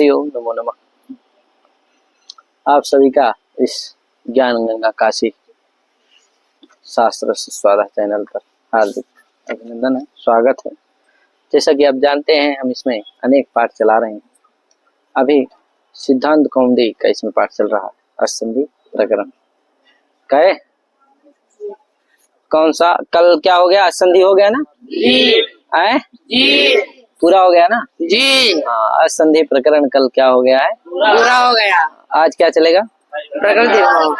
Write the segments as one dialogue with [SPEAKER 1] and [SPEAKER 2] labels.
[SPEAKER 1] हरिओम नमो नमः। आप सभी का इस ज्ञान गंगा काशी शास्त्र स्वादा चैनल पर हार्दिक अभिनंदन है, स्वागत है। जैसा कि आप जानते हैं हम इसमें अनेक पाठ चला रहे हैं। अभी सिद्धांत कौमुदी का इसमें पाठ चल रहा है, असंधि प्रकरण का है। कौन सा? कल क्या हो गया? असंधि हो गया ना जी? जी पूरा हो गया ना जी? हाँ, असंधि प्रकरण कल क्या हो गया है?
[SPEAKER 2] पूरा हो गया।
[SPEAKER 1] आज क्या चलेगा?
[SPEAKER 2] प्रकृति भाव।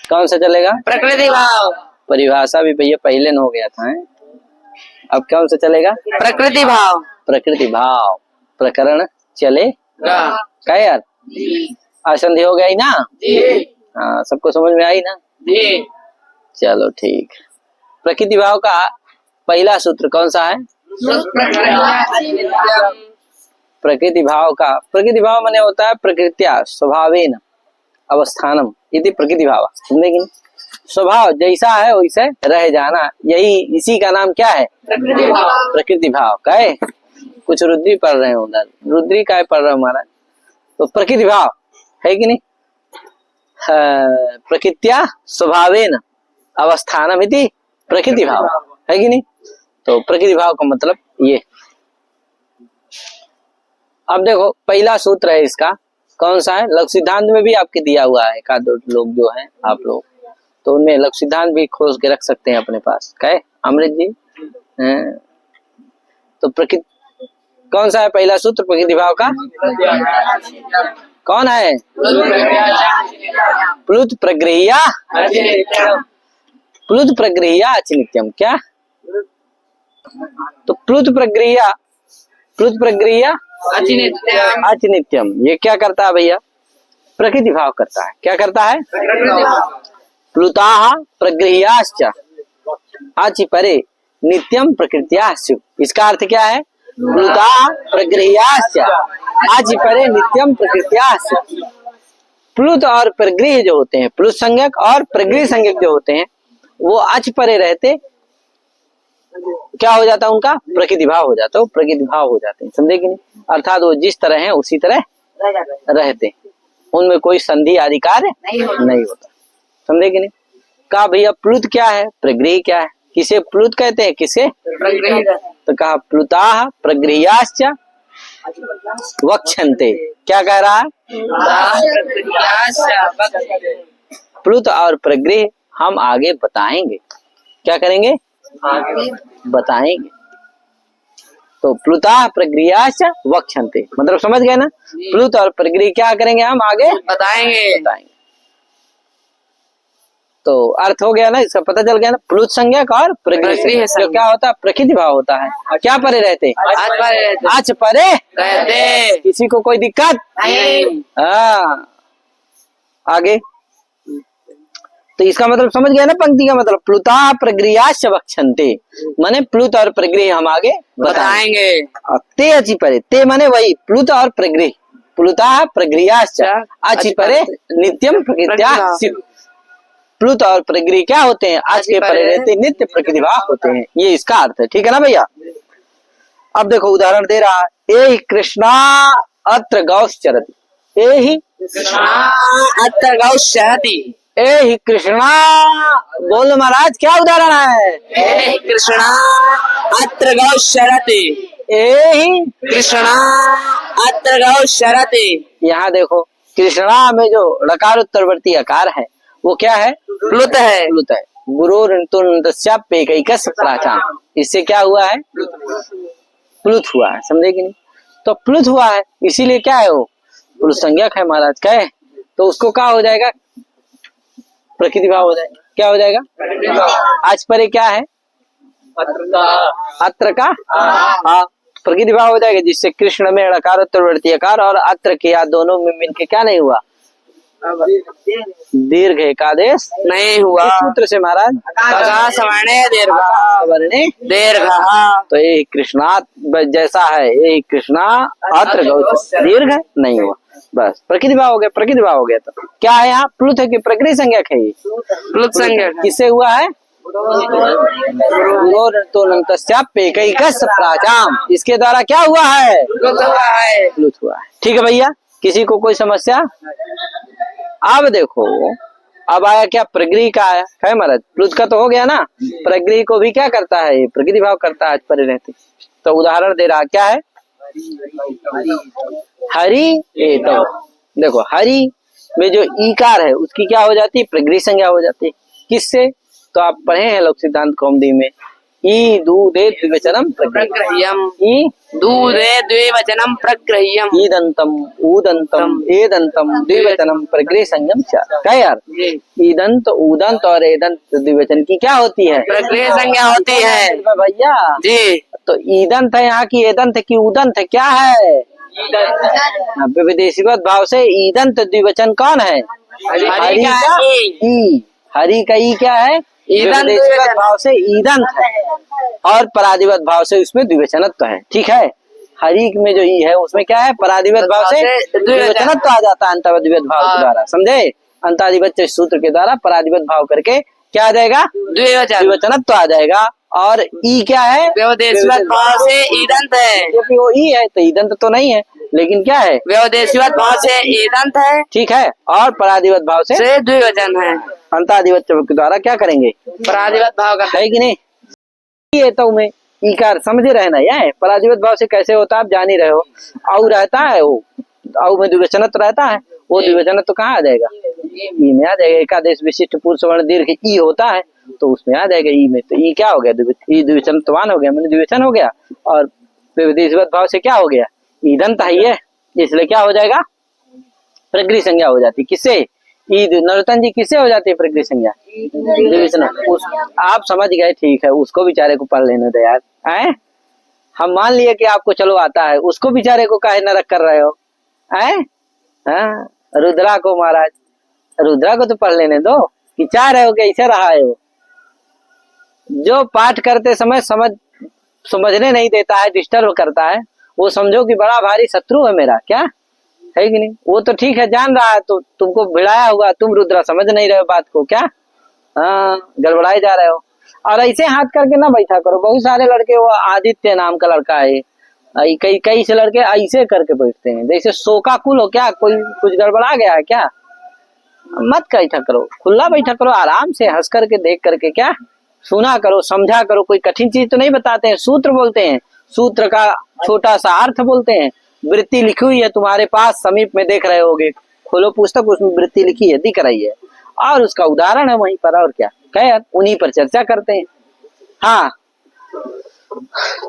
[SPEAKER 1] कौन सा चलेगा?
[SPEAKER 2] प्रकृति भाव।
[SPEAKER 1] परिभाषा भी भैया पहले न हो गया था है? अब कौन सा चलेगा?
[SPEAKER 2] प्रकृति भाव।
[SPEAKER 1] प्रकृति भाव प्रकरण चलेगा क्या यार? असंधि हो गया ही ना
[SPEAKER 2] जी?
[SPEAKER 1] हाँ, सबको समझ में आई ना
[SPEAKER 2] जी?
[SPEAKER 1] चलो ठीक। प्रकृति भाव का पहला सूत्र कौन सा है? प्रकृति भाव का प्रकृति भाव माने होता है प्रकृत्या स्वभावेन अवस्थानम इति प्रकृति भाव। समझेगी? स्वभाव जैसा है वैसे रह जाना, यही इसी का नाम क्या है? प्रकृति भाव का है। कुछ रुद्री पढ़ रहे हो उधर, रुद्री का पढ़ रहे हो हमारा, तो प्रकृति भाव है कि नहीं? प्रकृत्या स्वभावेन अवस्थानम इति प्रकृति भाव है कि नहीं? तो प्रकृति भाव का मतलब ये। अब देखो पहला सूत्र है इसका, कौन सा है? लघु सिद्धांत में भी आपके दिया हुआ है, एक दो लोग जो हैं आप लोग, तो उनमें लघु सिद्धांत भी खोज के रख सकते हैं अपने पास। क्या है अमृत जी? तो प्रकृति कौन सा है पहला सूत्र प्रकृति भाव का? कौन है? प्लुत प्रगृह्या प्लुत प्रगृह्या अचिनित्यम। क्या? तो प्लुत प्रगृह्या अचिनित्यम ये क्या करता है भैया? प्रकृति भाव करता है। क्या करता है? प्लुताः प्रगृह्याश्च अचिपरे नित्यम प्रकृत्याः। इसका अर्थ क्या है? प्लुताः प्रगृह्याश्च अचिपरे नित्यम प्रकृत्याः। प्लुत और प्रगृह्य जो होते हैं, प्लुत संज्ञक और प्रगृह्य संज्ञक जो होते हैं, वो अच परे रहते क्या हो जाता है? उनका प्रकृति भाव हो जाता है, प्रकृति भाव हो जाते हैं। समझे कि नहीं? अर्थात वो जिस तरह है उसी तरह रहते हैं, उनमें कोई संधि आदि कार्य नहीं होता। समझे कि नहीं? कहा भैया प्लुत क्या है, प्रगृह्य क्या है? किसे प्लुत कहते हैं, किसे प्रगृह्य? तो कहा प्लुताः प्रगृह्याश्च वक्ष्यन्ते। क्या कह रहा है? प्लुत और प्रगृह्य हम आगे बताएंगे। क्या करेंगे? बताएंगे। तो प्लुताः प्रगृह्याश्च वक्ष्यन्ते मतलब समझ गए ना? प्लुत और प्रगृह्य क्या करेंगे? हम आगे बताएंगे। तो अर्थ हो गया ना, इसका पता चल गया ना? प्लुत संज्ञक और प्रगृह्य जो क्या होता है? प्रकृति भाव होता है। क्या परे रहते? आज परे रहते। किसी को कोई दिक्कत नहीं। हाँ आगे तो इसका मतलब समझ गया ना? पंक्ति का मतलब प्लुताः प्रगृह्याश्च वक्ष्यन्ते माने प्लुत और प्रगृह्य हम आगे बताएंगे। ते अचि परे, ते माने वही प्लुत और प्रगृह्य। प्लुताः प्रगृह्याश्च अचि परे नित्यम प्रकृत्याः। प्लुत और प्रगृह्य क्या होते हैं? आज के परे रहते नित्य प्रकृति भाव होते हैं। ये इसका अर्थ है। ठीक है ना भैया? अब देखो उदाहरण दे रहा है। ए कृष्णा अत्र गौश्चरति। ए ही
[SPEAKER 2] अत्र गौश्चरति।
[SPEAKER 1] ए ही कृष्णा बोल महाराज, क्या उदाहरण है?
[SPEAKER 2] ए कृष्णा अत्र गौश्चरति।
[SPEAKER 1] ए ही
[SPEAKER 2] कृष्णा अत्र गौश्चरति। यहाँ
[SPEAKER 1] देखो कृष्णा में जो ऋकार उत्तरवर्ती आकार है वो क्या है?
[SPEAKER 2] प्लुत है।
[SPEAKER 1] प्लुत है। गुरुर्तुन्नतस्याप्येकैकस्य प्राचाम, इससे क्या हुआ है? प्लुत हुआ है। समझे कि नहीं? तो प्लुत हुआ है इसीलिए क्या है? वो प्लुत संज्ञक है महाराज। क्या है? तो उसको क्या हो जाएगा? प्रकृति भाव हो जाएगा। क्या हो जाएगा? आज पर क्या है? अत्र का हाँ प्रकृति भाव हो जाएगा, जिससे कृष्ण में ऋकार उत्तरवर्ती आकार और अत्र के या दोनों में मिलके क्या नहीं हुआ? दीर्घ एकादेश नहीं हुआ। सूत्र से महाराज दीर्घ। तो ये कृष्णा जैसा है, ये कृष्णा अत्र दीर्घ नहीं हुआ, बस प्रकृति भाव हो गया। प्रकृति भाव हो गया तो क्या है यहाँ? प्लुत है कि प्रकृति संज्ञक है? ये
[SPEAKER 2] प्लुत संज्ञक।
[SPEAKER 1] किससे हुआ है? गुरोर्तोऽनन्तस्याप्येकैकस्य प्राचाम, इसके द्वारा क्या हुआ है? प्लुत हुआ है। ठीक है भैया, किसी को कोई समस्या? अब देखो, अब आया क्या? प्रगृह का आया है महाराज। प्लुत का तो हो गया ना, प्रगृह को भी क्या करता है? प्रकृति भाव करता है, परे रहते। तो उदाहरण दे रहा क्या है? हरि एतौ। देखो हरि में जो ईकार है उसकी क्या हो जाती है? प्रगृह संज्ञा हो जाती है। किससे? तो आप पढ़े हैं लोक सिद्धांत कौमुदी में, ई दूधे द्विवचनम
[SPEAKER 2] प्रग्रह्यम,
[SPEAKER 1] ई
[SPEAKER 2] दूधे द्विवचनम प्रग्रह्यम,
[SPEAKER 1] ईदंतम ऊदंतम एदंतम द्विवचनम प्रगृह संयम क्या यार? ईदंत ऊदंत और एदंत द्विवचन की क्या होती है?
[SPEAKER 2] प्रग्रह संज्ञा होती है
[SPEAKER 1] भैया
[SPEAKER 2] जी।
[SPEAKER 1] तो ईदंत है यहाँ की, एदंत की, उदंत क्या है? विदेशीवत भाव से ईदंत द्विवचन कौन है? हरि का ई। हरि का ई क्या है? विदेशीवत भाव से ईदंत है और परादिवत भाव से उसमें द्विवचनत्व है। ठीक है, हरि में जो ई है उसमें क्या है? परादिवत भाव से द्विवचनत्व आ जाता है अंतर्दिवत भाव के द्वारा। समझे? अंतादिवत सूत्र के द्वारा परादिवत भाव करके क्या आ जाएगा? द्विवचनत्व आ जाएगा। और ई क्या है?
[SPEAKER 2] व्यवदेशीवत भाव से ईदंत है,
[SPEAKER 1] क्योंकि वो ई है तो ईदंत तो नहीं है, लेकिन क्या है?
[SPEAKER 2] व्यवदेशीवत भाव से ईदंत है।
[SPEAKER 1] ठीक है, और परादिवत भाव से
[SPEAKER 2] द्विवचन है।
[SPEAKER 1] अंतादिवत के द्वारा क्या करेंगे?
[SPEAKER 2] परादिवत भाव का
[SPEAKER 1] है कि नहीं? ये तो में ईकार समझ रहे ना, ये परादिवत भाव से कैसे होता है आप जान ही रहे हो। औ रहता है वो, औ में द्विवचनत्व रहता है, वो द्विवचनत्व तो कहाँ आ जाएगा? ई में आ जाएगा। एकादेश विशिष्ट पुरुष वर्ण दीर्घ ई होता है तो उसमें आ जाएगा ई में। तो ई क्या हो गया? ई द्विवचनत्वान हो गया, मैंने द्विवचन हो गया। और विदेशीवत भाव से क्या हो गया? ईदंत है ये, इसलिए क्या हो जाएगा? प्रगृह संज्ञा हो जाती। किससे? नरोत्तम जी किससे हो जाती है प्रगृह संज्ञा? द्विवचन। आप समझ गए, ठीक है, उसको बेचारे को पढ़ लेने दे यार। हैं? हम मान लिए कि आपको चलो आता है, उसको बेचारे को काहे नरक कर रहे हो? हैं? हाँ, रुद्रा को महाराज, रुद्रा को तो पढ़ लेने दो कि चाह रहे हो कि ऐसे रहा है वो। जो पाठ करते समय समझने नहीं देता है, डिस्टर्ब करता है, वो समझो कि बड़ा भारी शत्रु है मेरा, क्या है कि नहीं? वो तो ठीक है, जान रहा है, तो तुमको भिड़ाया हुआ, तुम रुद्रा समझ नहीं रहे हो बात को, क्या गड़बड़ाए जा रहे हो। और ऐसे हाथ करके ना बैठा करो। बहुत सारे लड़के, वो आदित्य नाम का लड़का है, कई से लड़के ऐसे करके बैठते हैं जैसे शोकाकुल हो क्या, कोई कुछ गड़बड़ा गया है क्या। मत बैठा करो, खुला बैठा करो, आराम से हंस करके देख करके क्या सुना करो, समझा करो। कोई कठिन चीज तो नहीं बताते हैं, सूत्र बोलते हैं, सूत्र का छोटा सा अर्थ बोलते हैं। वृत्ति लिखी हुई है तुम्हारे पास, समीप में देख रहे होगे, खोलो पुस्तक, उसमें वृत्ति लिखी है, दिख रही है, और उसका उदाहरण है वहीं पर। और क्या है यार, उन्हीं पर चर्चा करते हैं। हाँ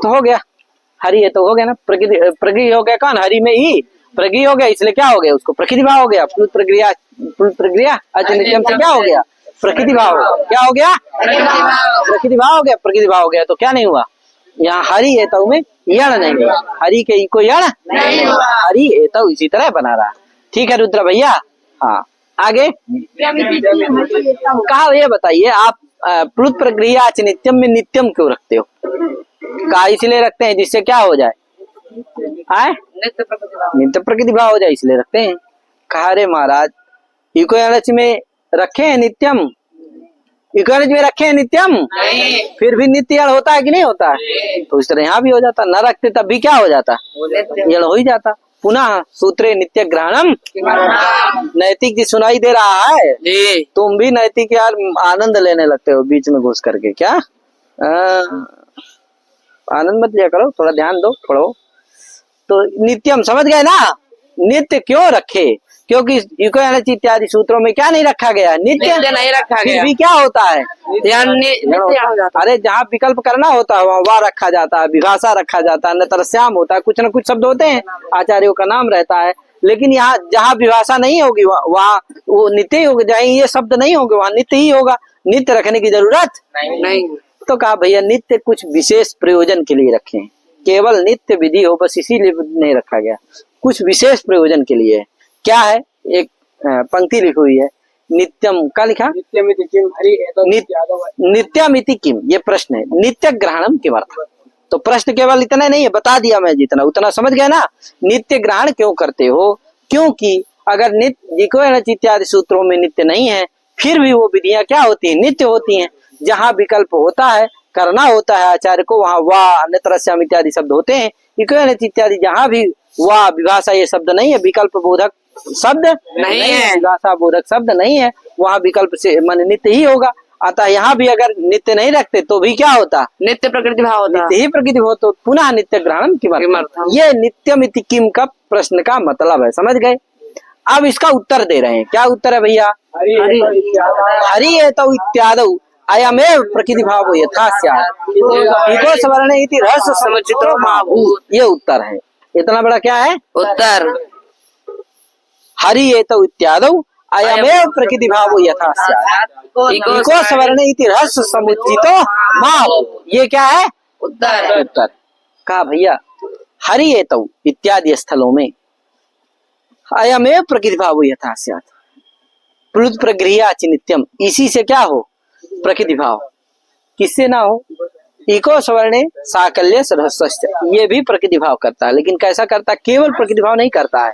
[SPEAKER 1] तो हो गया, हरि है तो हो गया ना। प्रगृह हो गया कौन? हरि में ही प्रगृह हो गया, इसलिए क्या हो गया? उसको प्रकृति भाव हो गया। प्लुत प्रक्रिया अचनित्यम से क्या हो गया? प्रकृति भाव। क्या हो गया? प्रकृति भाव हो गया। प्रकृति भाव हो गया तो क्या नहीं हुआ? यहाँ हरि एतौ में यण नहीं हुआ, हरि के को यण नहीं हुआ, हरि एतौ इसी तरह बना रहा। ठीक है रुद्र भैया। हाँ आगे कहा, ये बताइए आप प्लुत प्रक्रिया नित्यम में नित्यम क्यों रखते हो? कहा इसलिए रखते हैं जिससे क्या हो जाए? नित्य प्रकृति भाव हो जाए, इसलिए रखते हैं। कहा रे महाराज, इको में रखे हैं नित्यम, इकोनॉमिक में रखे हैं नित्यम, फिर भी नित्य यण होता है कि नहीं होता है? तो इस तरह यहाँ भी हो जाता, न रखते तब भी क्या हो जाता? यण हो ही जाता। पुनः सूत्रे नित्य ग्रहणम, नैतिक जी सुनाई दे रहा है जी। तुम भी नैतिक यार आनंद लेने लगते हो बीच में घुस करके, क्या आनंद मत लिया करो, थोड़ा ध्यान दो, पढ़ो। तो नित्यम समझ गए ना? नित्य क्यों रखे? क्योंकि इत्यादि सूत्रों में क्या नहीं रखा गया? नित्य नहीं रखा गया। फिर भी क्या होता है? अरे जहाँ विकल्प करना होता है वहाँ रखा जाता है, विभाषा रखा जाता है, नतरश्याम होता है, कुछ न कुछ शब्द होते हैं, आचार्यों का नाम रहता है। लेकिन यहाँ जहाँ विभाषा नहीं होगी वहाँ वो नित्य ही होगा, जहाँ ये शब्द नहीं होंगे वहाँ नित्य ही होगा। नित्य रखने की जरूरत नहीं। तो कहा भैया नित्य कुछ विशेष प्रयोजन के लिए रखे, केवल नित्य विधि हो बस इसीलिए नहीं रखा गया, कुछ विशेष प्रयोजन के लिए। क्या है? एक पंक्ति लिखी हुई है, नित्यम का लिखा, नित्यमिति किम, ये प्रश्न है, नित्य ग्रहणम किमर्थ। तो प्रश्न केवल इतना नहीं है, बता दिया मैं, जितना उतना समझ गए ना। नित्य ग्रहण क्यों करते हो? क्योंकि अगर नित्य इत्यादि सूत्रों में नित्य नहीं है, फिर भी वो विधियां क्या होती है? नित्य होती हैं। जहाँ विकल्प होता है, करना होता है आचार्य को, वहाँ वाह, अन्यतरस्याम इत्यादि शब्द होते हैं। इत्यादि जहाँ भी वाह विभाषा ये शब्द नहीं है, विकल्प बोधक शब्द
[SPEAKER 2] नहीं है,
[SPEAKER 1] विभाषा बोधक शब्द नहीं है, वहाँ विकल्प से मन नित्य ही होगा। अतः यहाँ भी अगर नित्य नहीं रखते तो भी क्या होता,
[SPEAKER 2] नित्य प्रकृति भाव होता।
[SPEAKER 1] नित्य ही प्रकृति हो, तो पुनः नित्य ग्रहण किमर्थम, ये नित्यमिति किम का प्रश्न का मतलब है, समझ गए। अब इसका उत्तर दे रहे हैं, क्या उत्तर है भैया, हरि एतौ इत्यादौ अयमेव प्रकृति भाव यथा स्यात् इको सवर्णे इति रहस्य समुचितो मा भूत्, ये उत्तर है। इतना बड़ा क्या है
[SPEAKER 2] उत्तर,
[SPEAKER 1] हरि एतौ इत्यादौ अयमेव प्रकृति भाव यथा स्यात् इको सवर्णे इति रहस्य समुचितो मा भूत्, ये क्या है
[SPEAKER 2] उत्तर।
[SPEAKER 1] उत्तर कहा भैया, हरि एतौ इत्यादि स्थलों में अयमेव प्रकृति भाव यथा स्यात् प्लुत प्रगृह्या च नित्यम, इसी से क्या हो प्रकृति भाव, किससे ना हो, इको सवर्णे साकल्य रहस्य, ये भी प्रकृति भाव करता है, लेकिन कैसा करता है, केवल प्रकृति भाव नहीं करता है,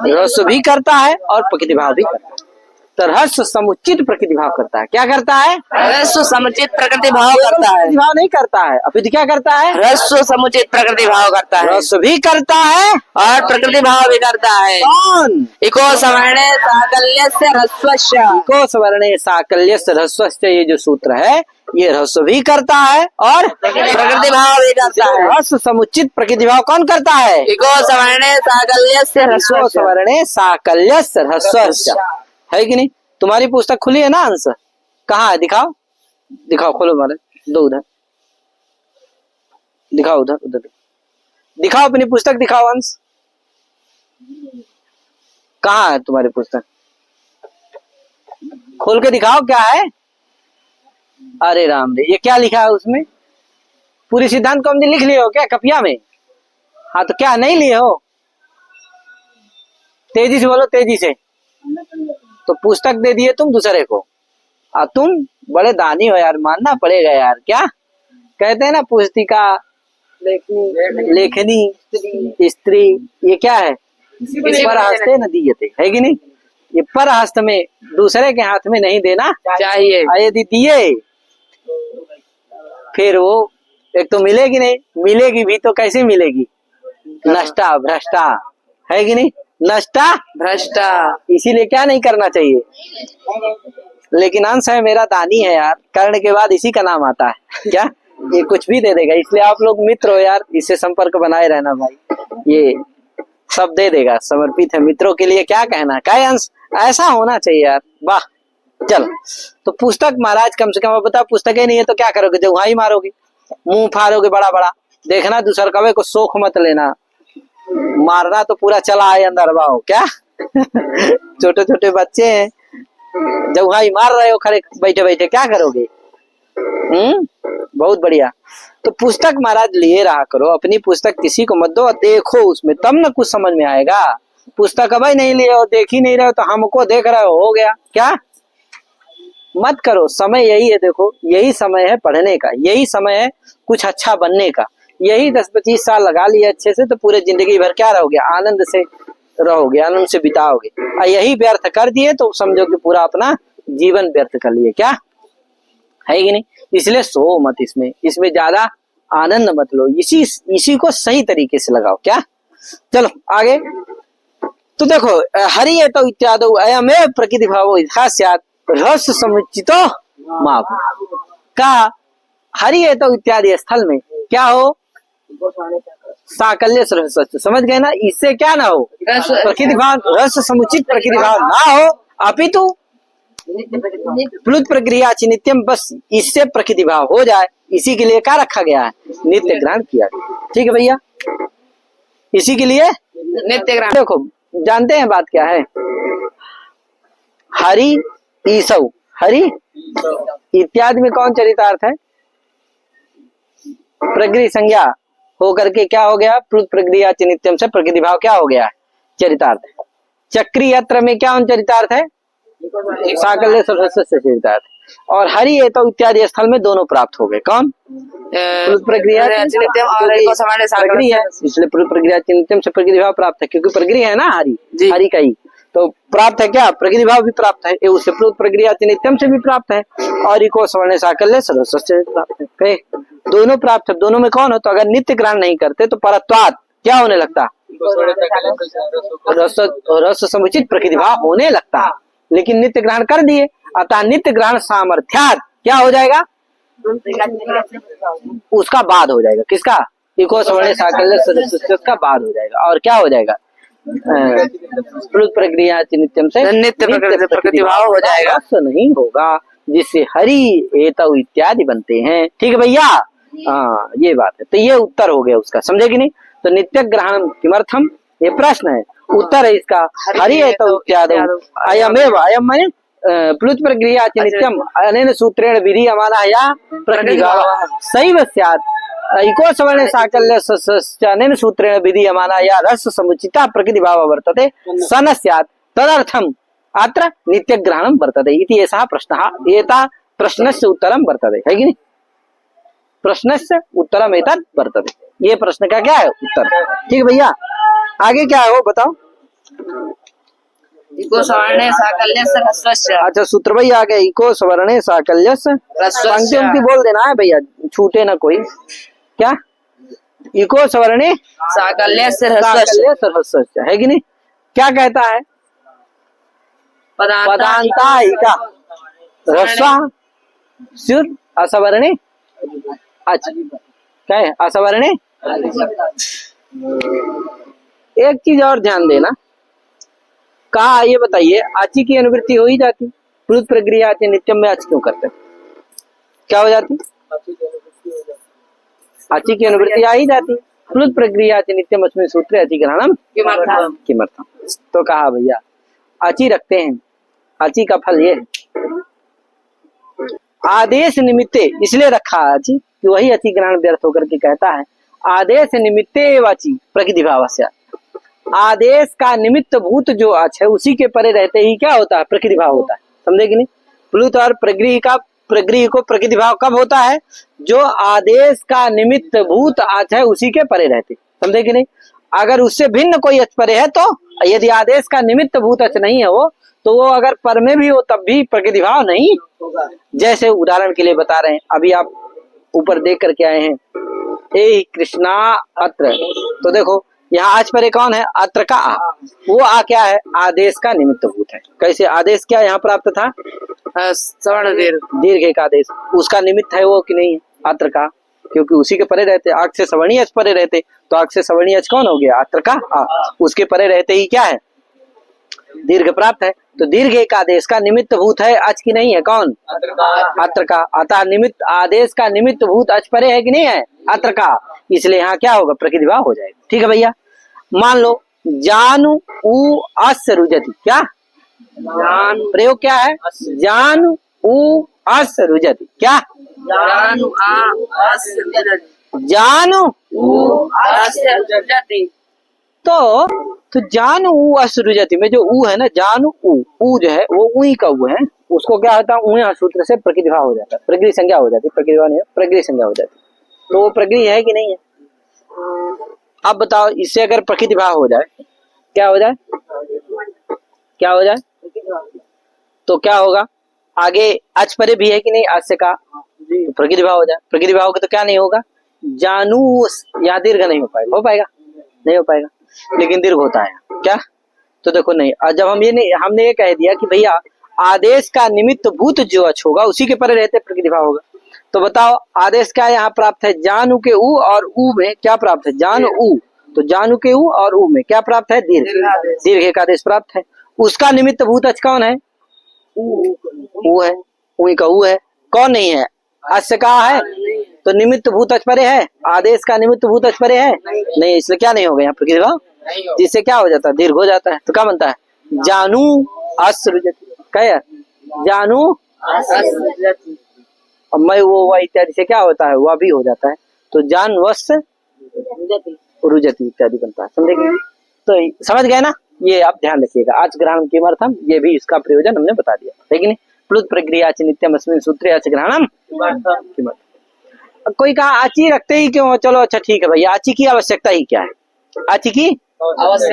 [SPEAKER 1] रहस्य भी करता है और प्रकृति भाव भी करता है। तो रहस्य समुचित प्रकृति भाव करता है, क्या करता है,
[SPEAKER 2] रस्व समुचित प्रकृति भाव करता है,
[SPEAKER 1] प्रकृति भाव नहीं करता है, अपितु क्या करता है,
[SPEAKER 2] रस्व समुचित प्रकृति भाव करता है,
[SPEAKER 1] रहस्य भी करता है
[SPEAKER 2] और प्रकृति भाव भी करता है।
[SPEAKER 1] कौन,
[SPEAKER 2] इको सवर्णे साकल्यस्य ह्रस्वस्य,
[SPEAKER 1] इको सवर्णे साकल्यस्य ह्रस्वस्य, ये जो सूत्र है ये रहस्य भी करता है और
[SPEAKER 2] प्रकृति भाव भी करता है।
[SPEAKER 1] रहस्य समुचित प्रकृति भाव कौन करता है,
[SPEAKER 2] इको सवर्णे साकल्यस्य
[SPEAKER 1] इको
[SPEAKER 2] ह्रस्वस्य,
[SPEAKER 1] सवर्णे साकल्यस्य ह्रस्वस्य, है कि नहीं। तुम्हारी पुस्तक खुली है ना अंश, कहाँ है, दिखाओ दिखाओ, खोलो मारे दो, उधर दिखाओ, उधर उधर दिखाओ, अपनी पुस्तक दिखाओ अंश, कहाँ है तुम्हारी पुस्तक, खोल के दिखाओ क्या है। अरे राम रे, ये क्या लिखा है उसमें, पूरी सिद्धांत कौमुदी लिख लिए हो क्या कपिया में, हाँ तो क्या नहीं लिए हो, तेजी से बोलो, तेजी से। तो पुस्तक दे दिए तुम दूसरे को, तुम बड़े दानी हो यार, मानना पड़ेगा यार, क्या कहते हैं ना, पुस्तिका लेखनी स्त्री, ये क्या है, पर हस्ते न दीयते, है कि नहीं, ये पर हस्त में दूसरे के हाथ में नहीं देना
[SPEAKER 2] चाहिए।
[SPEAKER 1] यदि दिए फिर वो एक तो मिलेगी नहीं, मिलेगी भी तो कैसे मिलेगी, नष्टा भ्रष्टा, है कि नहीं, नष्टा
[SPEAKER 2] भ्रष्टा,
[SPEAKER 1] इसीलिए क्या नहीं करना चाहिए। लेकिन अंश है मेरा दानी है यार, कर्ण के बाद इसी का नाम आता है, क्या ये कुछ भी दे देगा, इसलिए आप लोग मित्र हो यार, इससे संपर्क बनाए रहना भाई, ये सब दे देगा, समर्पित है मित्रों के लिए, क्या कहना, क्या अंश, ऐसा होना चाहिए यार, वाह। चलो तो पुस्तक महाराज कम से कम बता, पुस्तकें नहीं है तो क्या करोगे, जगुहाई मारोगे, मुंह फाड़ोगे बड़ा बड़ा, देखना दूसर कवे को शोक मत लेना, मारना तो पूरा चला आए अंदर वाओ, क्या छोटे छोटे बच्चे हैं, जगुहाई मार रहे हो खड़े बैठे बैठे, क्या करोगे, बहुत बढ़िया। तो पुस्तक महाराज लिए रहा करो, अपनी पुस्तक किसी को मत दो, देखो उसमें तब न कुछ समझ में आएगा। पुस्तक भाई नहीं लिए हो, देख ही नहीं रहे हो, तो हमको देख रहे हो गया, क्या मत करो, समय यही है, देखो यही समय है पढ़ने का, यही समय है कुछ अच्छा बनने का, यही 10-25 साल लगा लिए अच्छे से, तो पूरे जिंदगी भर क्या रहोगे, आनंद से रहोगे, आनंद से बिताओगे, और यही व्यर्थ कर दिए तो समझो कि पूरा अपना जीवन व्यर्थ कर लिए, क्या है कि नहीं। इसलिए सो मत इसमें, इसमें ज्यादा आनंद मत लो, इसी को सही तरीके से लगाओ, क्या। चलो आगे, तो देखो हरि एतौ इत्यादौ अयमेव प्रकृति भावो यथा स्यात् रहस्य समुचितो मा भूत्, का हरि एतौ इत्यादि स्थल में क्या हो, साकल्य रहस्य, समझ गए ना, इससे क्या ना हो, प्रकृति भाव, रहस्य समुचित प्रकृति भाव ना हो, अपितु प्लुत प्रक्रिया नित्यम, बस इससे प्रकृति भाव हो जाए, इसी के लिए क्या रखा गया है, नित्य ग्रहण किया गया, ठीक है भैया, इसी के लिए
[SPEAKER 2] नित्य ग्रहण।
[SPEAKER 1] देखो जानते हैं बात क्या है, हरि ईसौ, हरि इत्यादि में कौन चरितार्थ है, प्रकृति संज्ञा होकर के क्या हो गया, प्रक्रिया नित्यम से प्रकृति भाव क्या हो गया, चरितार्थ। चक्री यत्र में क्या चरितार्थ है, साकल्य से चरितार्थ, और हरि एतौ इत्यादि स्थल में दोनों प्राप्त हो गए, कौन, प्रक्रिया
[SPEAKER 2] नित्यम और इको सवर्णे साकल्य,
[SPEAKER 1] है, इसलिए प्रक्रिया नित्यम से प्रकृति भाव प्राप्त है, क्योंकि प्रक्रिया है ना हरि, हरि का ही, तो प्राप्त है क्या, प्रकृति भाव भी प्राप्त है, ये उससे प्लुत प्रक्रिया नित्यम से भी प्राप्त है, और इको सवर्ण साकल्य सरस से भी प्राप्त है। कहे दोनों प्राप्त है, दोनों में कौन हो, तो अगर नित्य ग्रहण नहीं करते तो परत्वात क्या होने लगता, रस समुचित प्रकृति भाव होने लगता, लेकिन नित्य ग्रहण कर दिए, अतः नित्य ग्रहण सामर्थ्यात क्या हो जाएगा, उसका बाद हो जाएगा, किसका, इको सवर्ण साकल्य सरस का बाद हो जाएगा, और क्या हो जाएगा, प्लुत प्रक्रिया नित्यम से
[SPEAKER 2] नित्य प्रकृति भाव हो जाएगा,
[SPEAKER 1] नहीं होगा, जिससे हरि एतौ इत्यादि बनते हैं। ठीक है भैया, हाँ ये बात है, तो ये उत्तर हो गया उसका, समझे कि नहीं। तो नित्य ग्रहण किमर्थम, ये प्रश्न है, उत्तर है इसका हरि एतौ इत्यादि, अयमेव, अयम माने प्लुत प्रक्रिया नित्यम अनेन सूत्रेण विधि अमाना या प्रकृति भाव सैव स्यात्, इको सवर्ण साकल्य अनेन सूत्रेण विधि अमाना या रस समुचिता प्रकृति भाव वर्तते सन स्यात्, तदर्थम अत्र नित्य ग्रहणम वर्तते इति एषः प्रश्नः, एता प्रश्नस्य उत्तरम वर्तते, है कि नहीं, प्रश्नस्य उत्तरम एतत् वर्तते, ये प्रश्न का क्या है उत्तर। ठीक है भैया, आगे क्या है वो बताओ।
[SPEAKER 2] इको सवर्ण साकल्य ह्रस्वस्य,
[SPEAKER 1] अच्छा सूत्र भाई आ गया, इको सवर्ण साकल्य पंक्ति उनकी बोल देना है भैया, छूटे ना कोई, क्या, इको सवर्ण
[SPEAKER 2] साकल्य
[SPEAKER 1] ह्रस्वस्य, है कि नहीं, क्या कहता है, पदांता इका ह्रस्वा स्युर असवर्णे, अच्छा क्या है असवर्णे। एक चीज और ध्यान देना, कहा ये बताइए, आची की अनुवृत्ति हो ही जाती, प्लुत प्रक्रिया नित्यम में आज क्यों करते, क्या हो जाती, आची की अनुवृत्ति आ ही जाती, प्लुत प्रक्रिया नित्यम अस्मिन् सूत्रे अतिग्रहणम किमर्थम, तो कहा भैया आची रखते हैं, आची का फल ये है, आदेश निमित्ते इसलिए रखा आची कि वही अतिग्रहण व्यर्थ होकर के कहता है, आदेश निमित्ते वाची प्रकृति भावस्य, आदेश का निमित्त भूत जो अच है उसी के परे रहते ही क्या होता है, प्रकृति भाव होता है, समझे कि नहीं। प्लुत और प्रगृह को प्रकृति भाव कब होता है, जो आदेश का निमित्त भूत अच है उसी के परे रहते, समझे कि नहीं। अगर उससे भिन्न कोई अच परे है, तो यदि आदेश का निमित्त भूत अच नहीं है वो, तो वो अगर पर में भी हो तब भी प्रकृति भाव नहीं होगा। जैसे उदाहरण के लिए बता रहे हैं, अभी आप ऊपर देख करके आए हैं, ए कृष्णा अत्र, तो देखो यहाँ आज पर कौन है, अत्र का आ, वो आ क्या है, आदेश का निमित्त भूत है। कैसे आदेश क्या यहाँ प्राप्त था,
[SPEAKER 2] सवर्ण
[SPEAKER 1] दीर्घ एक आदेश, उसका निमित्त है वो कि नहीं है, अत्र का, क्योंकि उसी के परे रहते, आग से सवर्णीय अच परे रहते, तो आग से सवर्णीय अच कौन हो गया, अत्र का आ, उसके परे रहते ही क्या है, दीर्घ प्राप्त है। तो दीर्घ एक आदेश का निमित्त भूत है, अच की नहीं है, कौन, अत्र का, अतः निमित्त आदेश का निमित्त भूत अच परे है कि नहीं है, अत्र का, इसलिए यहाँ क्या होगा, प्रकृति भाव हो जाएगा। ठीक है भैया, मान लो जानु उ अस्य रुजति, क्या प्रयोग क्या है, जानु उ अस्य रुजति, क्या जानु उ
[SPEAKER 2] अस्य रुजति,
[SPEAKER 1] तो जानु उ असृजति में जो उ है ना, जानु उ जो है वो उई का उ है, उसको क्या होता है, उई सूत्र से प्रकृति भाव हो जाता है, प्रकृति संज्ञा हो जाती है, प्रकृति भाव नहीं है, प्रकृति संज्ञा हो जाती है, तो वो प्रकृति है कि नहीं है। अब बताओ, इससे अगर प्रकृति भाव हो जाए, क्या हो जाए, क्या हो जाए, तो क्या होगा, आगे अच परे भी है कि नहीं, आज से का तो प्रकृति भाव हो जाए, प्रकृति भाव के तो क्या नहीं होगा, जानू या दीर्घ नहीं हो पाएगा, हो पाएगा नहीं हो पाएगा, लेकिन दीर्घ होता है क्या, तो देखो नहीं, जब हम ये नहीं, हमने ये कह दिया कि भैया आदेश का निमित्त भूत जो अच होगा उसी के परे रहते प्रकृति भाव होगा, तो बताओ आदेश क्या यहाँ प्राप्त है, जानू के उ, और उ में क्या प्राप्त है, जान उ, तो जानू के उ और उ में क्या प्राप्त है, दीर्घ, दीर्घ एक आदेश प्राप्त है, उसका निमित्त भूत अच कौन है, उ है, उई का उ है, कौन नहीं है, अस्य का है, तो निमित्त भूत अच परे है, आदेश का निमित्त भूत अच परे है नहीं, इसलिए क्या नहीं होगा यहाँ प्रकृति भाव, जिससे क्या हो जाता है, दीर्घ हो जाता है, तो क्या बनता है, जानू असृजति, क्या जानू, और मैं वो इत्यादि से क्या होता है, वह भी हो जाता है, तो जान वश रुजति इत्यादि बनता है, समझेंगे। तो समझ गए ना, ये आप ध्यान रखिएगा, आज ग्रहणम किमर्थम, ये भी इसका प्रयोजन हमने बता दिया, लेकिन प्लुत प्रक्रिया नित्यम अस्मिन् सूत्रे अच ग्रहणम किमर्थम। कोई कहा आची रखते ही क्यों, चलो अच्छा ठीक है भैया, आची की आवश्यकता ही क्या है, आची की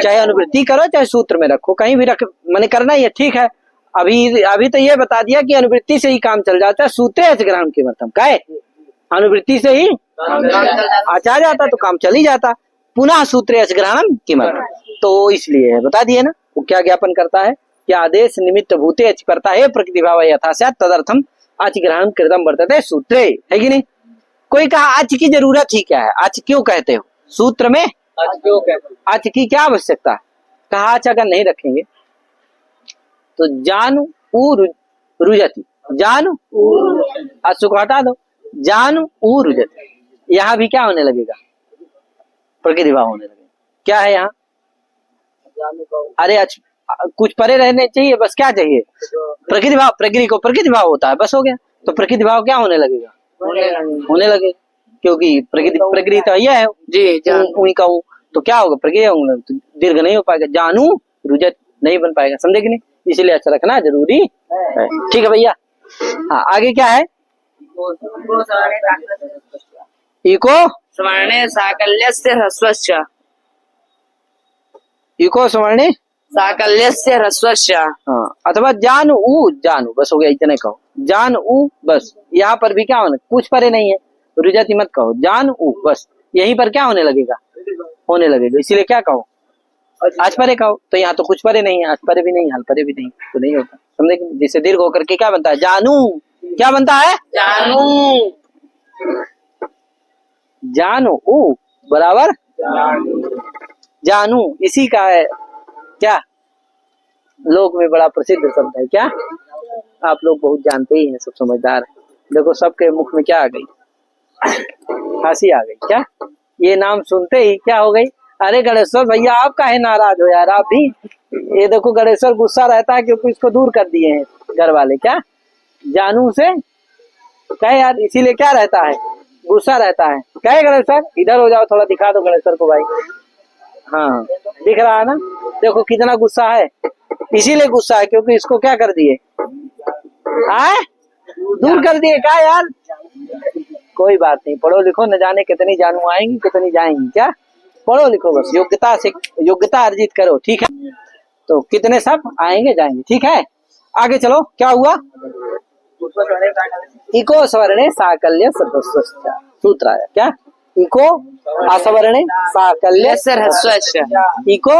[SPEAKER 1] चाहे अनुवृत्ति करो चाहे सूत्र में रखो, कहीं भी रख, मैंने करना ही है, ठीक है। अभी तो ये बता दिया कि अनुवृत्ति से ही काम चल जाता है, सूत्रे अच ग्रहण के मतलब का है, अनुवृत्ति से ही आच आ जाता तो काम चल ही जाता, पुनः सूत्रे अच ग्रहण के मतलब, तो इसलिए बता दिए ना। वो क्या ज्ञापन करता है कि आदेश निमित्त भूते अच करता है प्रकृति भाव यथा स्यात् तदर्थम अच ग्रहण कृतम वर्तते सूत्रे, है कि नहीं। कोई कहा अच की जरूरत ही क्या है, अच क्यों कहते हो सूत्र में, अच की क्या आवश्यकता है, कहा अच अगर नहीं रखेंगे तो जानु उ रुजति, जानु अच को हटा दो, जानु उ रुजति, यहाँ भी क्या होने लगेगा, प्रकृति भाव होने लगेगा। क्या है यहाँ, अरे कुछ परे रहने चाहिए, बस क्या चाहिए, प्रकृति भाव, प्रकृति को प्रकृति भाव होता है, बस हो गया। तो प्रकृति भाव क्या होने लगेगा, होने लगेगा, क्योंकि प्रकृति तो यह है जी, उई का तो क्या होगा, प्रकृति तो दीर्घ नहीं हो पाएगा, जानू रुजत नहीं बन पाएगा, समझे कि नहीं, इसीलिए अच्छा रखना जरूरी है। ठीक है भैया। हाँ आगे क्या है, इको
[SPEAKER 2] स्वर्णे साकल्यस्य ह्रस्वस्य,
[SPEAKER 1] इको स्वर्णे
[SPEAKER 2] साकल्यस्य ह्रस्वस्य,
[SPEAKER 1] हाँ, अथवा जान उ, जानू बस हो गया, इतने कहो, जान उ बस, यहाँ पर भी क्या होना, कुछ परे नहीं है, रुजति मत कहो, जान उ बस, यहीं पर क्या होने लगेगा, होने लगेगा, इसीलिए क्या कहो, आज परे कहो, तो यहाँ तो कुछ परे नहीं है, आज परे भी नहीं, हल परे भी नहीं, तो नहीं होता, समझे। जिससे दीर्घ होकर के क्या बनता है, जानू, क्या बनता है,
[SPEAKER 2] जानू,
[SPEAKER 1] जानू उ बराबर जानू, इसी का है क्या, लोक में बड़ा प्रसिद्ध शब्द है, क्या आप लोग बहुत जानते ही हैं, सब समझदार है। देखो सबके मुख में क्या आ गई, हंसी आ गई, क्या ये नाम सुनते ही क्या हो गई, अरे गणेश्वर भैया आप काहे नाराज हो यार, आप भी, ये देखो गणेश्वर गुस्सा रहता है क्योंकि इसको दूर कर दिए हैं घर वाले, क्या जानू से कहे यार, इसीलिए क्या रहता है, गुस्सा रहता है, कहे गणेश्वर इधर हो जाओ, थोड़ा दिखा दो गणेश्वर को भाई, हाँ दिख रहा है ना, देखो कितना गुस्सा है, इसीलिए गुस्सा है क्योंकि इसको क्या कर दिए, आए दूर कर दिए, क्या यार, कोई बात नहीं, पढ़ो लिखो, न जाने कितनी जानू आएंगी कितनी जाएंगी, क्या पढ़ो लिखो, बस योग्यता से योग्यता अर्जित करो, ठीक है, तो कितने सब आएंगे जाएंगे, ठीक है। आगे चलो, क्या हुआ, इको स्वर्णे साकल्य सर्वस्व सूत्र आया, क्या इको असवर्णे साकल्य
[SPEAKER 2] ह्रस्वस्य,
[SPEAKER 1] इको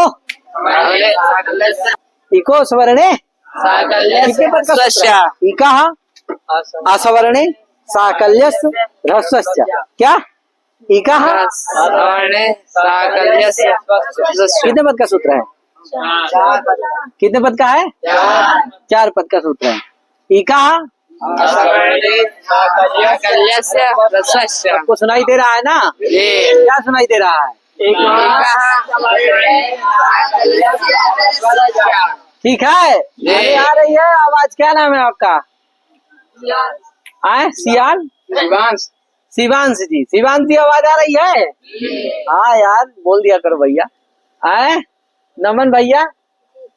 [SPEAKER 1] इको स्वर्णे
[SPEAKER 2] साकल्यस्य,
[SPEAKER 1] इका असवर्णे साकल्यस्य ह्रस्वस्य, क्या इका
[SPEAKER 2] स्वर्णे साकल्यस्य ह्रस्वस्य,
[SPEAKER 1] कितने पद का सूत्र है, कितने पद का है, 4 पद का सूत्र है, इका आपको सुनाई दे रहा है ना, क्या सुनाई दे रहा है, ठीक है, अरे आ रही है आवाज, क्या नाम है आपका, आए सियाल, शिवांश जी, शिवांश जी आवाज आ रही है, हाँ यार बोल दिया करो भैया, आए नमन भैया,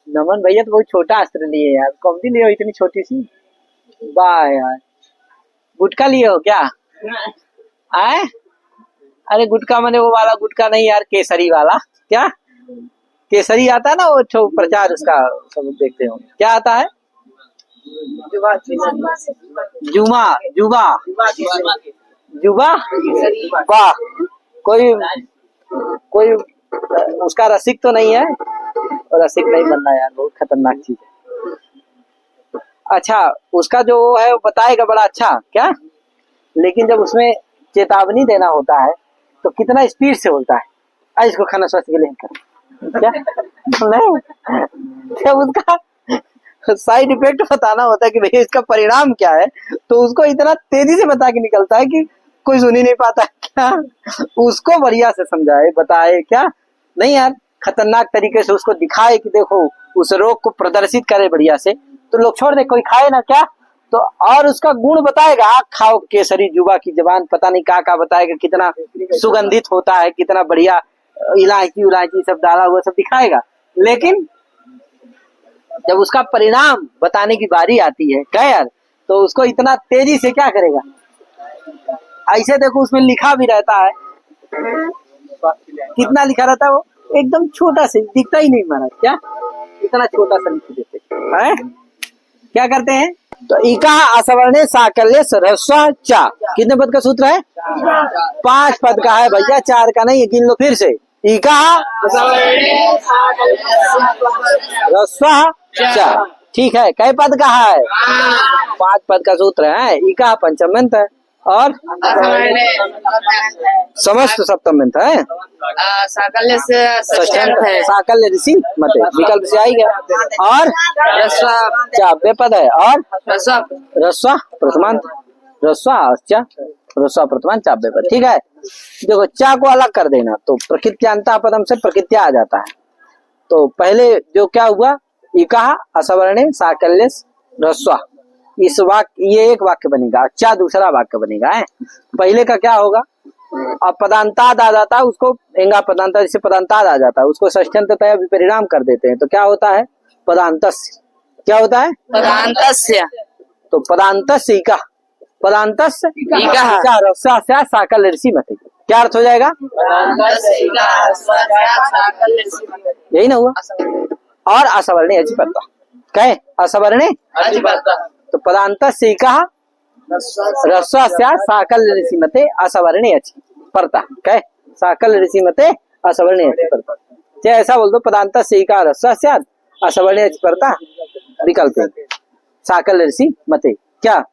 [SPEAKER 1] नमन भैया तो बहुत छोटा अस्त्र लिए यार, कौन सी लिए हो इतनी छोटी सी, वाह यार, गुटखा लिए हो क्या, आए अरे गुटखा मैंने वो वाला गुटखा नहीं यार, केसरी वाला, क्या केसरी आता है ना, वो प्रचार उसका सब देखते हो, क्या आता है, जुमा जुबा जुबा, वाह, कोई उसका रसिक तो नहीं है, रसिक नहीं बनना यार, बहुत खतरनाक चीज है। अच्छा उसका जो है वो बताएगा बड़ा अच्छा, क्या लेकिन जब उसमें चेतावनी देना होता है तो कितना स्पीड से बोलता है, इसको खाना स्वास्थ्य के लिए कर, क्या नहीं, जब उसका साइड इफेक्ट बताना होता है कि भैया इसका परिणाम क्या है, तो उसको इतना तेजी से बता के निकलता है कि कोई सुन ही नहीं पाता, क्या उसको बढ़िया से समझाए बताए, क्या नहीं यार, खतरनाक तरीके से उसको दिखाए कि देखो उस रोग को प्रदर्शित करे बढ़िया से, तो लोग छोड़ दे, कोई खाए ना, क्या तो और उसका गुण बताएगा, आग खाओ केसरी जुबा की जबान, पता नहीं क्या बताएगा, कितना सुगंधित होता है, कितना बढ़िया इलायची सब डाला हुआ सब दिखाएगा, लेकिन जब उसका परिणाम बताने की बारी आती है क्या यार, तो उसको इतना तेजी से क्या करेगा, ऐसे देखो उसमें लिखा भी रहता है, कितना लिखा रहता है वो एकदम छोटा सा दिखता ही नहीं महाराज, क्या इतना छोटा सा लिख देते हैं। क्या करते हैं तो इका असवर्णे साकल्य ह्रस्व चा, कितने पद का सूत्र है? 5 पद का है भैया, 4 का नहीं है। गिन लो फिर से। इका ह्रस्व चा, ठीक है। कई पद का है? 5 पद का सूत्र है। इका पंचम्यंत है और समस्त सप्तम्यंत है।
[SPEAKER 2] साकल्य से षष्ठ्यंत है।
[SPEAKER 1] साकल्य ऋषि मत विकल्प से आई गया। और चाव्य पद है और रस्वा प्रथमांत, रस्वा प्रथमांत चाव्य पद, ठीक है। देखो चा को अलग कर देना तो प्रकृत्यांता पदम से प्रकृत्या आ जाता है। तो पहले जो क्या हुआ, इका असवर्णे साकल्य रस्वा, इस वाक्य ये एक वाक्य बनेगा, चा दूसरा वाक्य बनेगा है। पहले का क्या होगा, अब पदांताद आ जाता है उसको, एंगा पदांता जिसे पदांताद आ जाता है उसको षष्ठ्यंततया विपरिणाम कर देते हैं तो क्या होता है पदांतस्य। क्या होता है?
[SPEAKER 2] पदांतस्य।
[SPEAKER 1] तो पदांतस्य इका, पदांतस्य इका रस्वा से साकल्य ऋषि मते, क्या अर्थ हो जाएगा? यही ना हुआ। और असवर्णे अचिपत्ता, कहे असवर्णे तो पदांतस्य इका रस्वा से साकल्य ऋषि मते असवर्णे अच्छी परता, कहे साकल्य ऋषि मते असवर्णे अच्छी परता। चाहे ऐसा बोल दो पदांतस्य इका रस्वा से असवर्णे अच्छी परता, विकल्प साकल्य ऋषि मते। क्या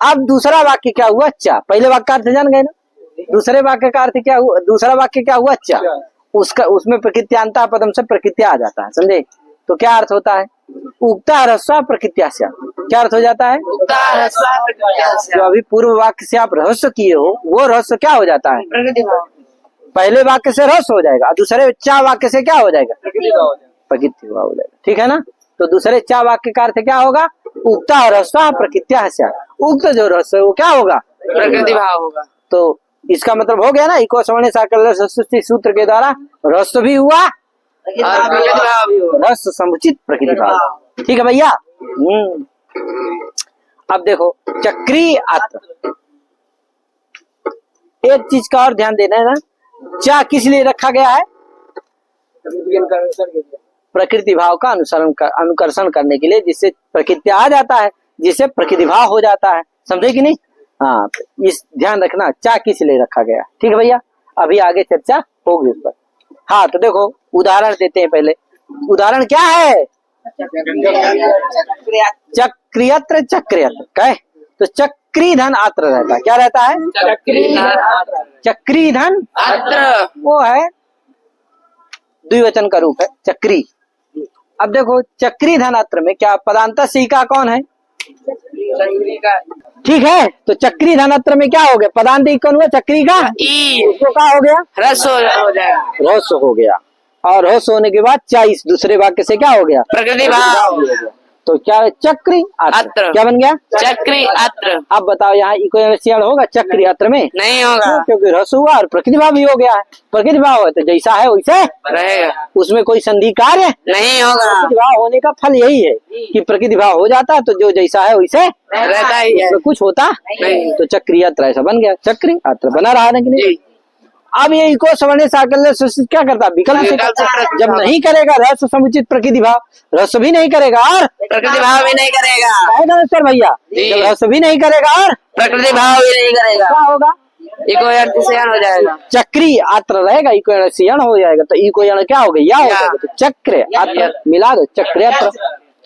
[SPEAKER 1] अब दूसरा वाक्य क्या हुआ? चा। पहले वाक्य का अर्थ जान गए ना, दूसरे वाक्य का अर्थ क्या हुआ? दूसरा वाक्य क्या हुआ? चा। उसका उसमें प्रकृत्यांता पदम से प्रकृत्या आ जाता है, समझे? तो क्या अर्थ होता है? उक्ता ह्रस्व प्रकृत्या से, क्या अर्थ हो जाता है? जो अभी पूर्व वाक्य से आप रहस्य किए हो वो रहस्य क्या हो जाता है? पहले वाक्य से रहस्य हो जाएगा, दूसरे चा वाक्य से क्या हो जाएगा? प्रकृति भाव हो जाएगा, ठीक है ना। तो दूसरे चा वाक्य का अर्थ क्या होगा? उक्ता ह्रस्व प्रकृत्या से, उक्त जो रहस्य वो क्या होगा?
[SPEAKER 2] प्रकृति भाव होगा।
[SPEAKER 1] तो इसका मतलब हो गया ना, इको सवर्णे साकल्य षष्ठी सूत्र के द्वारा रहस्य भी हुआ, रस समुचित प्रकृति भाव, ठीक है भैया। अब देखो चक्री अत्र, एक चीज का और ध्यान देना है ना, चा किस लिए रखा गया है? प्रकृति भाव का अनुकर्षण करने के लिए, जिससे प्रकृति आ जाता है, जिससे प्रकृति भाव हो जाता है, समझे कि नहीं? हाँ, इस ध्यान रखना चा किस लिए रखा गया, ठीक है भैया। अभी आगे चर्चा होगी उस पर। हाँ तो देखो उदाहरण देते हैं पहले। उदाहरण क्या है? चक्रियत्र चक्रियत्र, कहे तो चक्री धन आत्र रहता है, क्या रहता है? चक्री धन
[SPEAKER 2] अत्र,
[SPEAKER 1] वो है द्विवचन का रूप है चक्री। अब देखो चक्री धन आत्र में क्या पदांत से इका कौन है? ठीक है, तो चक्री धनत्र में क्या हो गया? पदांत कौन हुआ? चक्री का ई, उसको क्या हो गया?
[SPEAKER 2] ह्रस्व हो जाएगा,
[SPEAKER 1] ह्रस्व हो गया। और ह्रस्व होने के बाद चा इस दूसरे वाक्य से क्या हो गया? प्रकृति भाव। तो क्या है? चक्री अत्र, क्या बन गया? चक्री अत्र। अब बताओ यहाँ इको होगा चक्री अत्र में? नहीं होगा, क्योंकि ह्रस्व हुआ और प्रकृति भाव भी हो गया है। प्रकृति भाव है तो जैसा है वैसे रहेगा, उसमें कोई संधि कार्य नहीं होगा। प्रकृति भाव होने का फल यही है कि प्रकृति भाव हो जाता है तो जो जैसा है वैसे रहता ही है, कुछ होता नहीं। तो चक्री अत्र ऐसा बन गया, चक्री अत्र बना रहा है कि नहीं? अब ये इको सवर्णे साकल्य क्या करता है? विकल्प से करता है। जब नहीं करेगा रस समुचित प्रकृति भाव, रस भी नहीं करेगा और प्रकृति भाव भी नहीं करेगा सर भैया। जब रस भी नहीं करेगा और प्रकृति भाव भी नहीं करेगा, क्या होगा? इको अर्थियन हो जाएगा, चक्री अत्र रहेगा, इको अर्थियन हो जाएगा। तो इको क्या हो गया? हो जाएगा। तो चक्र अत्र मिला दो, चक्र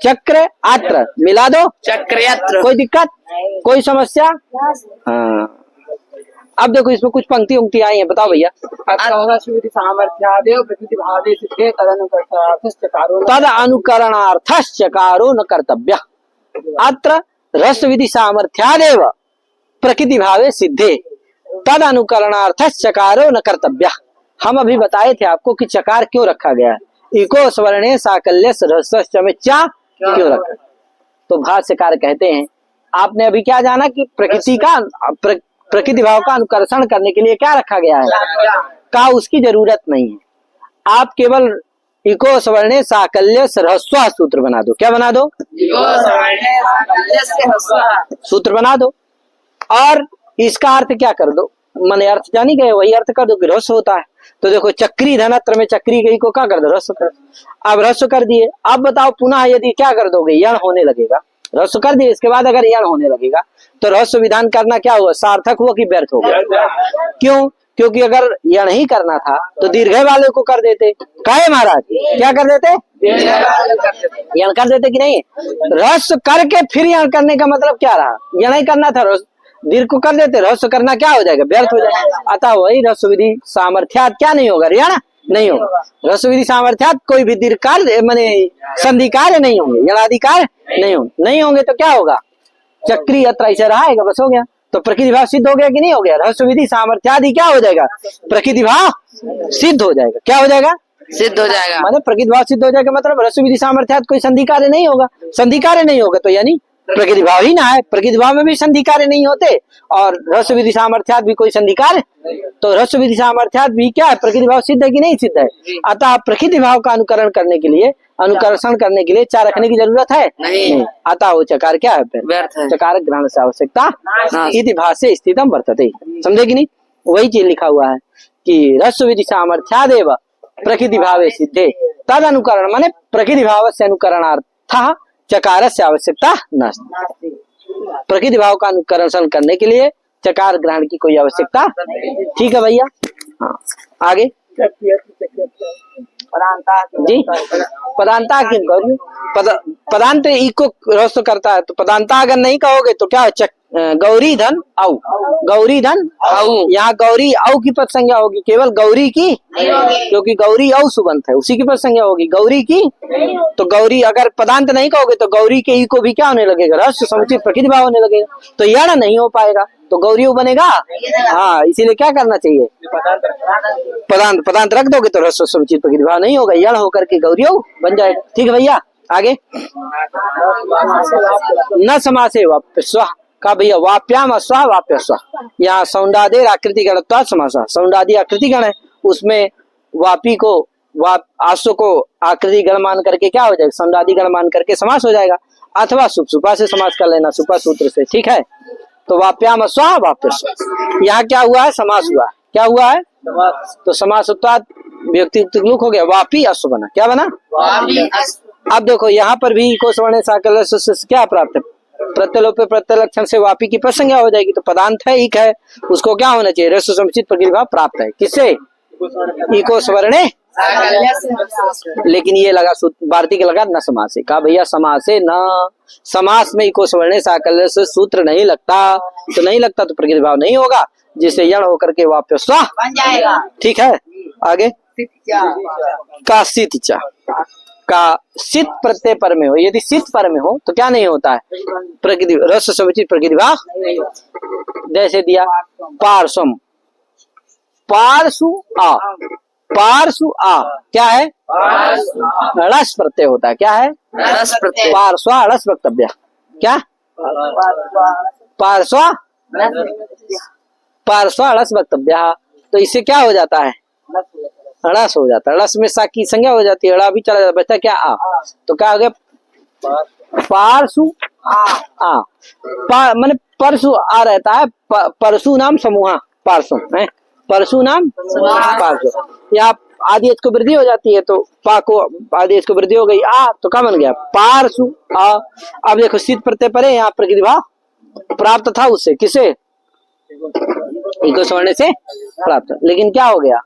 [SPEAKER 1] चक्र अत्र मिला दो, चक्र। कोई दिक्कत, कोई समस्या? हाँ, अब देखो इसमें कुछ पंक्ति उंक्ति आई है, बताओ भैया। तद अनुकरणार्थश्चकारो न कर्तव्य, अत्र रस विधि सामर्थ्यादेव प्रकृति भावे सिद्धे, तद अनुकरणार्थश्चकारो न कर्तव्य। हम अभी बताए थे आपको कि चकार क्यों रखा गया है, इको स्वर्णे साकल्य रहस्य में चा क्यों रखा। तो भाष्यकार कहते हैं आपने अभी क्या जाना कि प्रकृति का प्रकृति भाव का अनुकर्षण करने के लिए क्या रखा गया है, का उसकी जरूरत नहीं है। आप केवल इको स्वर्णे साकल्य ह्रस्व सूत्र बना दो। क्या बना दो? सूत्र बना दो और इसका अर्थ क्या कर दो? मैंने अर्थ जानी गए वही अर्थ कर दो कि ह्रस्व होता है। तो देखो चक्री धनत्र में चक्री गई को क्या कर दो ह्रस्व कर, अब ह्रस्व कर दिए। अब बताओ पुनः यदि क्या कर दोगे, यण होने लगेगा। ह्रस्व कर दिए इसके बाद अगर यण होने लगेगा तो ह्रस्व विधान करना क्या हुआ, सार्थक हुआ कि व्यर्थ हो गया। क्यों? क्योंकि अगर यण ही करना था तो दीर्घ वाले को कर देते। काहे महाराज, क्या कर देते, यण कर देते कि नहीं। ह्रस्व करके फिर यण करने का मतलब क्या रहा, यण ही करना था, दीर्घ को कर देते, ह्रस्व करना क्या हो जाएगा, व्यर्थ हो जाएगा। अतः वही ह्रस्व विधि सामर्थ्यात क्या नहीं होगा, यण नहीं होगा। ह्रस्व विधि सामर्थ्यात कोई भी दीर्घ कार्य माने संधि कार्य नहीं होंगे, यणादि कार्य नहीं होंगे तो क्या होगा, चक्री अत्र ऐसे रहेगा, बस हो गया। तो प्रकृति भाव सिद्ध हो गया कि नहीं हो गया। ह्रस्व विधि सामर्थ्यादि क्या हो जाएगा, प्रकृति भाव सिद्ध हो जाएगा। क्या हो जाएगा,
[SPEAKER 2] सिद्ध हो जाएगा।
[SPEAKER 1] माने प्रकृति भाव सिद्ध हो जाएगा मतलब ह्रस्व विधि सामर्थ्यात कोई संधि कार्य नहीं होगा। संधि कार्य नहीं होगा तो यानी प्रकृति भाव ही ना है। प्रकृति भाव में भी संधि कार्य नहीं होते और ह्रस्व विधि सामर्थ्यात भी कोई संधि कार्य, तो ह्रस्व विधि सामर्थ्यात भी क्या है, प्रकृति भाव सिद्ध है कि नहीं सिद्ध है। अतः प्रकृति भाव का अनुकरण करने के लिए, अनुकर्षण करने के लिए चार रखने की जरूरत है नहीं। अतः वो चकार क्या है,
[SPEAKER 2] व्यर्थ है।
[SPEAKER 1] चकार ग्रहण से आवश्यकता इति भाष्ये स्थितम वर्तते। समझे कि नहीं, वही चीज लिखा हुआ है कि ह्रस्व विधि सामर्थ्यादेव प्रकृति भावे सिद्धे तद अनुकरण माने प्रकृति भाव से अनुकरणार्थ चकार से आवश्यकता नास्ति। प्रकृति भाव का अनुकरण करने के लिए चकार ग्रहण की कोई आवश्यकता। ठीक है भैया, हाँ आगे जी। पदांता किम गौरी, पदांत इको ह्रस्व करता है तो पदांता अगर नहीं कहोगे तो क्या है, गौरी धन औ, गौरी धन औ। यहाँ गौरी औ की पद संज्ञा होगी, केवल गौरी की, क्योंकि गौरी औ सुबंत है, उसी की पद संज्ञा होगी। गौरी की तो गौरी अगर पदांत नहीं कहोगे तो गौरी के ई को भी क्या होने लगेगा, ह्रस्व समुचित प्रकृति भाव होने लगेगा, तो यण नहीं हो पाएगा, तो गौरी बनेगा। हाँ इसीलिए क्या करना चाहिए, पदांत रख दोगे तो ह्रस्व समुचित प्रकृति भाव नहीं होगा, यण होकर के गौरी बन जाएगा। ठीक है भैया, आगे न समासे वाप्य स्व का भैया, वाप्याम स्व वाप्य स्व, यहाँ सौंडादेर आकृति गणत्वात् समासा, सौंडादि आकृति गण है, उसमें वापी को आसो को आकृति गण मान करके क्या हो जाएगा, सौंडादि गण मान करके समास हो जाएगा। अथवा सुपा से समास कर लेना, सुपा सूत्र से। ठीक है, तो वाप्याम स्व वाप्य स्व, यहाँ क्या हुआ है, समास हुआ। क्या हुआ है, तो समास व्यक्ति हो गया, वापी अश्व बना। क्या बना, अब देखो यहाँ पर भी को स्वर्ण साकल क्या प्राप्त है, प्रत्यलोप प्रत्यलक्षण से वापी की प्रसंज्ञा हो जाएगी, तो पदांत है एक है, उसको क्या होना चाहिए, ह्रस्व समुचित प्रकृति भाव प्राप्त है। किससे, इको स्वर्णे, लेकिन ये लगा भारती के लगा न समासे। कहा भैया समासे न, समास में इको स्वर्णे साकल्य से सूत्र नहीं लगता, तो नहीं लगता तो प्रकृति भाव नहीं होगा, जिससे यण होकर के वाप्य स्व बन जाएगा। ठीक है, आगे का सित का सित प्रत्यय पर में हो, यदि सित पर में हो तो क्या नहीं होता है, प्रकृति ह्रस्व समुचित प्रकृति भाव। जैसे दिया पार्श्वम, पार्श्व आ, पार्श्व आ क्या है, ह्रस्व प्रत्यय होता है। क्या है, पार्श्व ह्रस्व वक्तव्य, क्या पार्श्व ह्रस्व वक्तव्य, तो इससे क्या हो जाता है, ह्रस्व हो जाता है। ह्रस्व में सा की संज्ञा हो जाती है, ड़ा भी चला जाता है, बचता क्या आ, तो क्या हो गया, पार्श्व आ, माने परसु आ रहता है, परसु नाम समूह, पार्श्व है परसु नाम पार्श्व, या आदेश को वृद्धि हो जाती है तो पा को आदेश को वृद्धि हो गई, आ तो क्या बन गया, पार्श्व आ। अब देखो सिद्ध प्रत्यय परे, यहाँ प्रकृति भाव प्राप्त था उससे, किसे, इको स्वर्ण से प्राप्त, लेकिन क्या हो गया,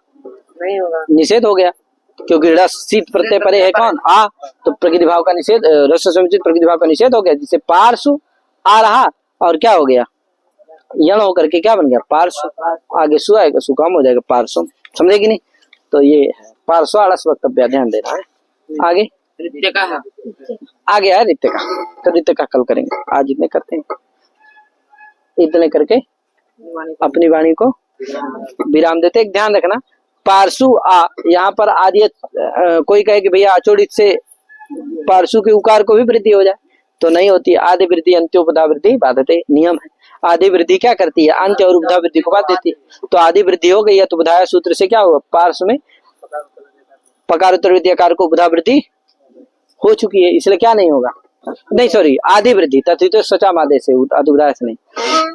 [SPEAKER 1] नहीं होगा, निषेध हो गया, क्योंकि शीत प्रत्यय परे है कौन, आ, तो प्रकृति भाव का निषेध, ह्रस्व समुचित प्रकृति भाव का निषेध हो गया, जिससे पार्श्व आ रहा और क्या हो गया, यण होकर के क्या बन गया, पार्श्व, आगे सु आएगा, सुकाम हो जाएगा पार्श्व। समझे कि नहीं, तो ये है पार्श्व ह्रस्व वक्तव्य, ध्यान देना है। आगे आगे है रित्य का, तो रित्य का कल करेंगे, आज इतने करते हैं, इतने करके अपनी वाणी को विराम देते। एक ध्यान रखना, पार्श्व आ, यहाँ पर आदि कोई कहे कि भैया अचोड़ित से पार्श्व के उकार को भी वृद्धि हो जाए, तो नहीं होती, आदि वृद्धि अंत्योपधा वृद्धि बाधते, नियम है। आदि वृद्धि क्या करती है, अंत्य और उपधा वृद्धि को बाध देती है, तो आदि वृद्धि हो गई है तो बुधाया सूत्र से क्या हुआ, पार्श्व में पकार उत्तर वृद्धि आकार को उपधा वृद्धि हो चुकी है, इसलिए क्या नहीं होगा, नहीं सॉरी आदि वृद्धि, तथित सचा मादे से, अदुग्धाय से नहीं,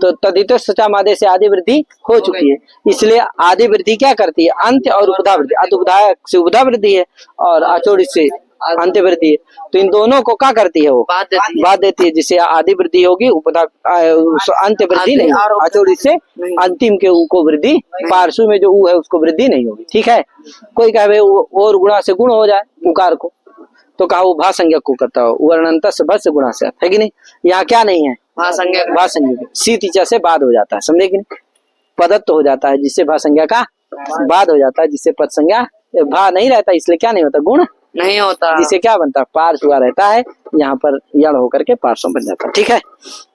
[SPEAKER 1] तो तथित सचा मादे से आदि वृद्धि हो चुकी है, इसलिए आदि वृद्धि क्या करती है, अंत्य और उपधा वृद्धि, अदुग्धाय से उपधा वृद्धि है और आचोड़ित से अंत्य वृद्धि है, तो इन दोनों को क्या करती है, वो बात देती है, जिससे आदि वृद्धि होगी, उपधा अंत्य वृद्धि नहीं, आचोड़ित से अंतिम के ऊ को वृद्धि, पार्श्व में जो ऊ है उसको वृद्धि नहीं होगी। ठीक है, कोई कहे और गुणा से गुण हो जाए उकार को, तो कहा वो भा संज्ञक को करता हो, वर्णंत से भस गुणा से है कि नहीं, यहाँ क्या नहीं है, भा संज्ञक, सी तीचा से बाद हो जाता है, समझे कि नहीं, पदत्व हो जाता है जिससे भा संज्ञा का बाद हो जाता है, जिससे पद संज्ञा भा नहीं रहता, इसलिए क्या नहीं होता, गुण
[SPEAKER 2] नहीं होता,
[SPEAKER 1] जिसे क्या बनता है, पार्श्व हुआ रहता है, यहाँ पर यण होकर के पार्श्व बन जाता है। ठीक है,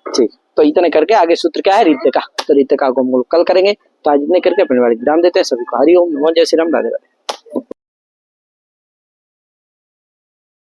[SPEAKER 1] ठीक, तो इतने करके आगे सूत्र क्या है, रिक्त का, तो रिक्त का को हम लोग कल करेंगे। तो आज इतने करके अपने वाले विराम देते हैं, सभी को हरि ओम, नमो जय श्री राम, राधे राधे।